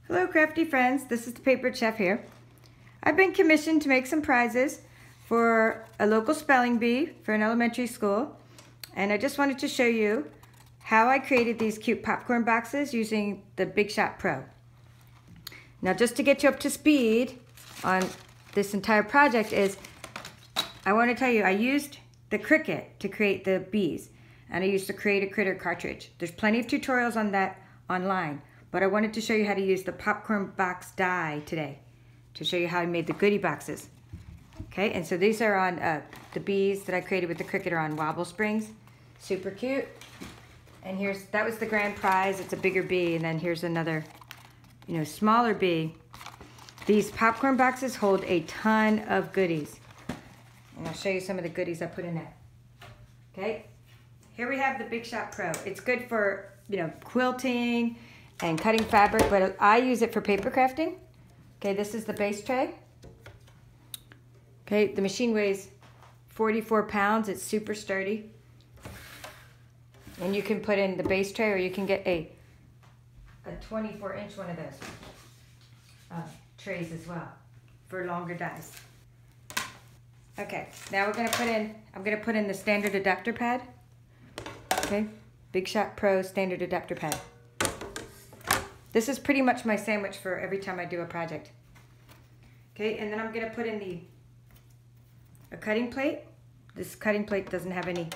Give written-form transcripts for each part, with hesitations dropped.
Hello crafty friends, this is the Papered Chef here. I've been commissioned to make some prizes for a local spelling bee for an elementary school, and I just wanted to show you how I created these cute popcorn boxes using the Big Shot Pro. Now just to get you up to speed on this entire project I want to tell you I used the Cricut to create the bees, and I used the Create a Critter cartridge. There's plenty of tutorials on that online. But I wanted to show you how to use the popcorn box die today to show you how I made the goodie boxes. Okay, and so these are on the bees that I created with the Cricut are on wobble springs. Super cute. And that was the grand prize. It's a bigger bee, and then here's another, smaller bee. These popcorn boxes hold a ton of goodies. And I'll show you some of the goodies I put in there. Okay, here we have the Big Shot Pro. It's good for, quilting and cutting fabric, but I use it for paper crafting. Okay, this is the base tray. Okay, the machine weighs 44 pounds. It's super sturdy. And you can put in the base tray, or you can get a 24-inch one of those trays as well for longer dies. Okay, now I'm gonna put in the standard adapter pad. Okay, Big Shot Pro standard adapter pad. This is pretty much my sandwich for every time I do a project. Okay, and then I'm gonna put in a cutting plate. This cutting plate doesn't have any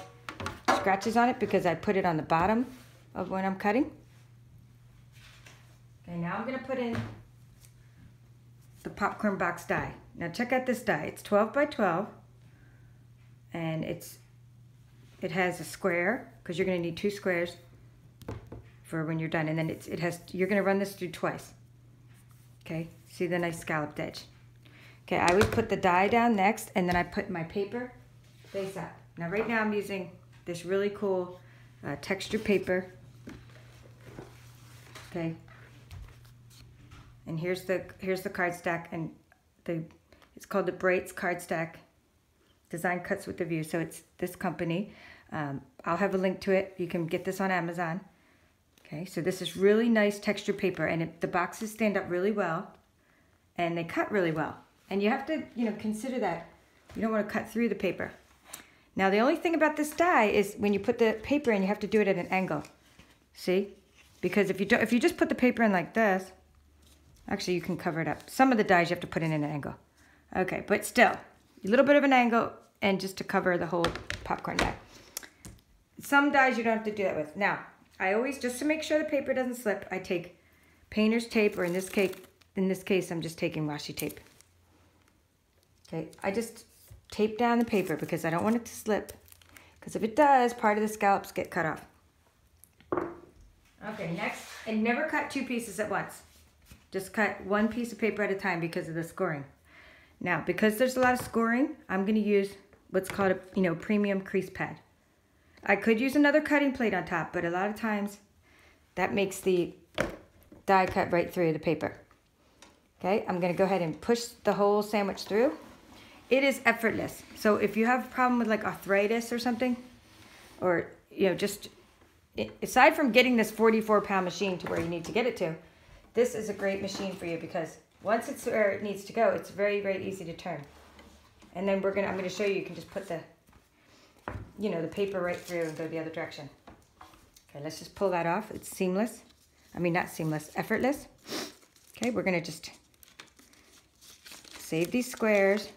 scratches on it because I put it on the bottom of when I'm cutting. Okay, now I'm gonna put in the popcorn box die. Now check out this die. It's 12 by 12, and it has a square because you're gonna need 2 squares for when you're done, and then you're gonna run this through twice. Okay, see the nice scalloped edge. Okay, I always put the die down next, and then I put my paper face up. Now right now I'm using this really cool textured paper. Okay, and here's the card stack, and it's called the Brights Card Stack Design Cuts with a View. So it's this company. I'll have a link to it. You can get this on Amazon. Okay, so this is really nice textured paper, and the boxes stand up really well, and they cut really well. And you have to, consider that you don't want to cut through the paper. Now the only thing about this die is when you put the paper in, you have to do it at an angle. See? Because if you just put the paper in like this, actually you can cover it up. Some of the dies you have to put in an angle. Okay, but still, a little bit of an angle, and just to cover the whole popcorn die. Some dies you don't have to do that with. Now, I always, just to make sure the paper doesn't slip, I take painter's tape, or in this case, I'm just taking washi tape. Okay, I just tape down the paper because I don't want it to slip. Because if it does, part of the scallops get cut off. Okay, next, and never cut 2 pieces at once. Just cut 1 piece of paper at a time because of the scoring. Now, because there's a lot of scoring, I'm going to use what's called a premium crease pad. I could use another cutting plate on top, but a lot of times that makes the die cut right through the paper. Okay, I'm going to go ahead and push the whole sandwich through. It is effortless. So if you have a problem with like arthritis or something, or just aside from getting this 44-pound machine to where you need to get it to, this is a great machine for you because once it's where it needs to go, it's very, very easy to turn. And then I'm going to show you can just put the paper right through and go the other direction. Okay, let's just pull that off. It's seamless. I mean, not seamless, effortless. Okay, we're gonna just save these squares.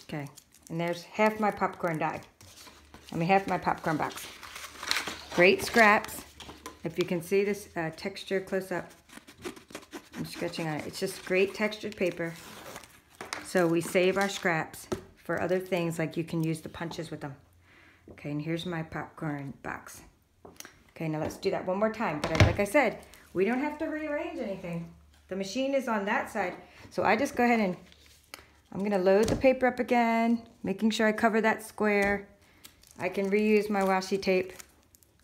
Okay, and there's half my popcorn die. Half my popcorn box. Great scraps. If you can see this texture close up, I'm sketching on it. It's just great textured paper. So we save our scraps for other things, like you can use the punches with them. Okay, and here's my popcorn box. Okay, now let's do that one more time. But like I said, we don't have to rearrange anything. The machine is on that side. So I just go ahead and I'm gonna load the paper up again, making sure I cover that square. I can reuse my washi tape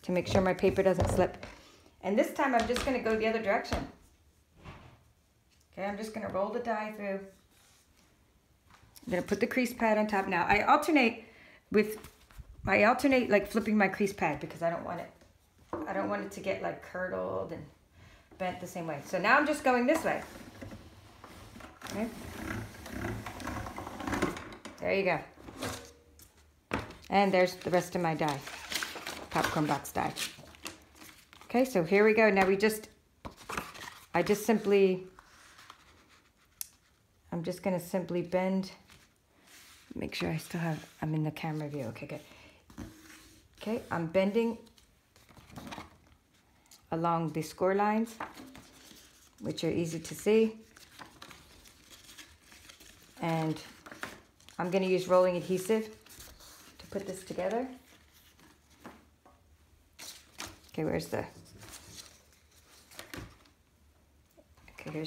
to make sure my paper doesn't slip. And this time I'm just gonna go the other direction. Okay, I'm just gonna roll the die through. I'm gonna put the crease pad on top. Now I alternate like flipping my crease pad because I don't want it I don't want it to get like curdled and bent the same way. So now I'm just going this way. Okay. There you go. And there's the rest of my die, popcorn box die. Okay, so here we go. Now I'm just gonna simply bend. Make sure I'm in the camera view. Okay, good. Okay, I'm bending along the score lines, which are easy to see. And I'm gonna use rolling adhesive to put this together. Okay, here's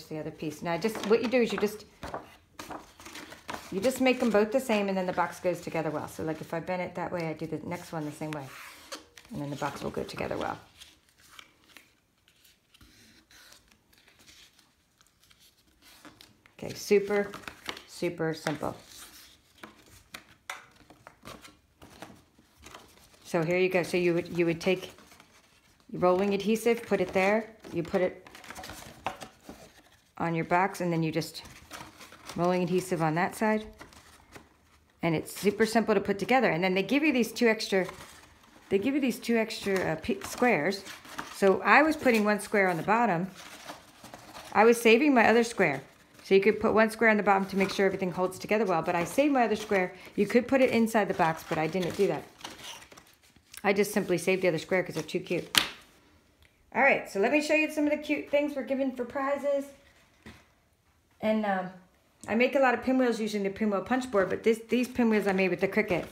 the other piece. Now what you do is you just make them both the same, and then the box goes together well. So like if I bend it that way, I do the next one the same way, and then the box will go together well. Okay, super, super simple. So here you go. So you would take rolling adhesive, put it there, you put it on your box, and then you just rolling adhesive on that side, and it's super simple to put together. And then they give you these two extra squares. So I was putting one square on the bottom. I was saving my other square. So you could put one square on the bottom to make sure everything holds together well, but I saved my other square. You could put it inside the box, but I didn't do that. I just simply saved the other square because they're too cute. All right, so let me show you some of the cute things we're given for prizes. And I make a lot of pinwheels using the pinwheel punch board, but these pinwheels I made with the Cricut.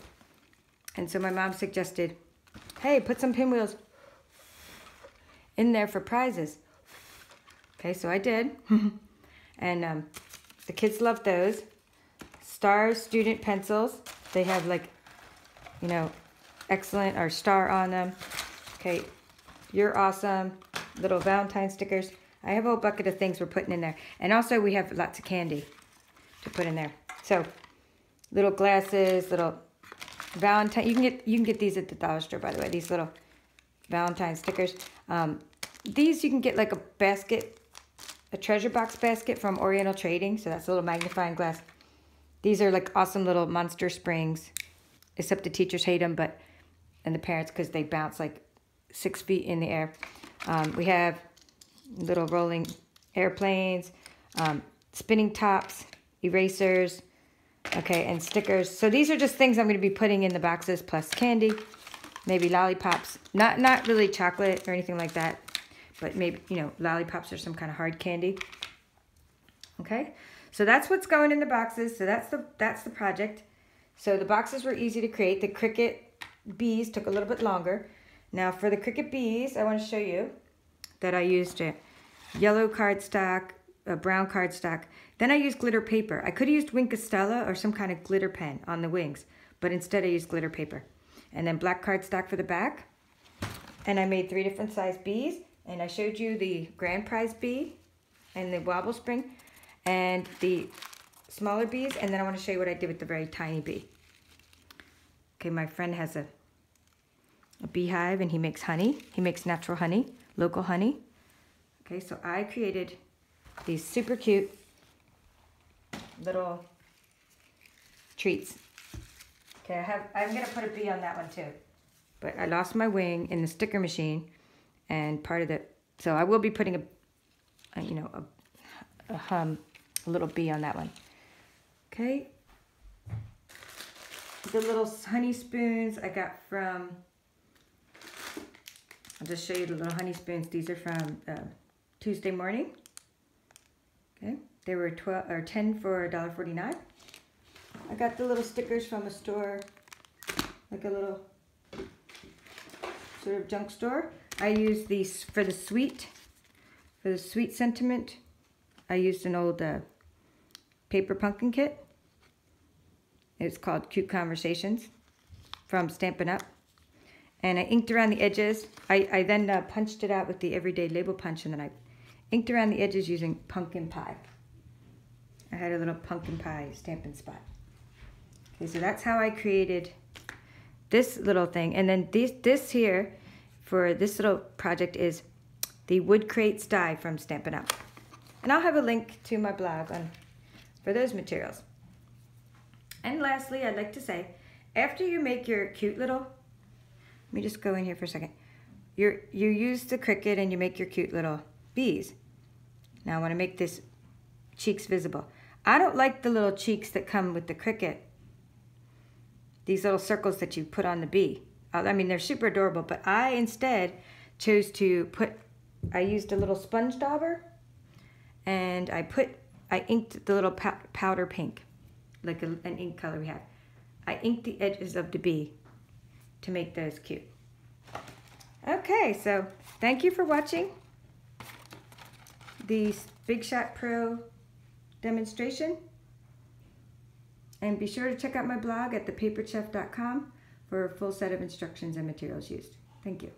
And so my mom suggested, hey, put some pinwheels in there for prizes. Okay, so I did. And the kids love those. Star student pencils. They have like, you know, excellent or star on them. Okay, you're awesome. Little Valentine stickers. I have a whole bucket of things we're putting in there. And also we have lots of candy to put in there. So little glasses, little Valentine. You can get these at the dollar store, by the way. These little Valentine stickers. These you can get like a basket, a treasure box basket from Oriental Trading. So that's a little magnifying glass. These are like awesome little monster springs, except the teachers hate them, and the parents, because they bounce like 6 feet in the air. We have little rolling airplanes, spinning tops, erasers, okay, and stickers. So these are just things I'm going to be putting in the boxes, plus candy, maybe lollipops. Not really chocolate or anything like that, but maybe, you know, lollipops or some kind of hard candy. Okay, so that's what's going in the boxes. So that's the project. So the boxes were easy to create. The Cricut bees took a little bit longer. Now for the Cricut bees, I want to show you that I used a yellow cardstock, a brown cardstock. Then I used glitter paper. I could have used Wink Stella or some kind of glitter pen on the wings, but instead I used glitter paper. And then black cardstock for the back. And I made 3 different size bees. And I showed you the grand prize bee and the wobble spring and the smaller bees. And then I want to show you what I did with the very tiny bee. Okay, my friend has a beehive and he makes honey. He makes natural honey, local honey. Okay, so I created these super cute little treats. Okay, I'm gonna put a bee on that one too. But I lost my wing in the sticker machine, and part of so I will be putting a little bee on that one. Okay. The little honey spoons I got from, I'll just show you the little honey spoons. These are from Tuesday Morning. Okay, they were 10 for $1.49. I got the little stickers from a store, like a little sort of junk store. I used these for the sweet sentiment. I used an old paper pumpkin kit. It's called Cute Conversations from Stampin' Up. And I inked around the edges. I then punched it out with the Everyday Label Punch, and then I inked around the edges using pumpkin pie. I had a little pumpkin pie Stampin' Spot. Okay, so that's how I created this little thing. And then this here for this little project is the wood crates die from Stampin' Up. And I'll have a link to my blog for those materials. And lastly, I'd like to say, after you make your cute little, let me just go in here for a second. You use the Cricut and you make your cute little bees. Now I want to make this cheeks visible. I don't like the little cheeks that come with the Cricut. These little circles that you put on the bee. I mean, they're super adorable, but I instead chose to I used a little sponge dauber, and I inked the little powder pink, like an ink color we have. I inked the edges of the bee to make those cute. Okay, so thank you for watching the Big Shot Pro demonstration. And be sure to check out my blog at thepaperchef.com for a full set of instructions and materials used. Thank you.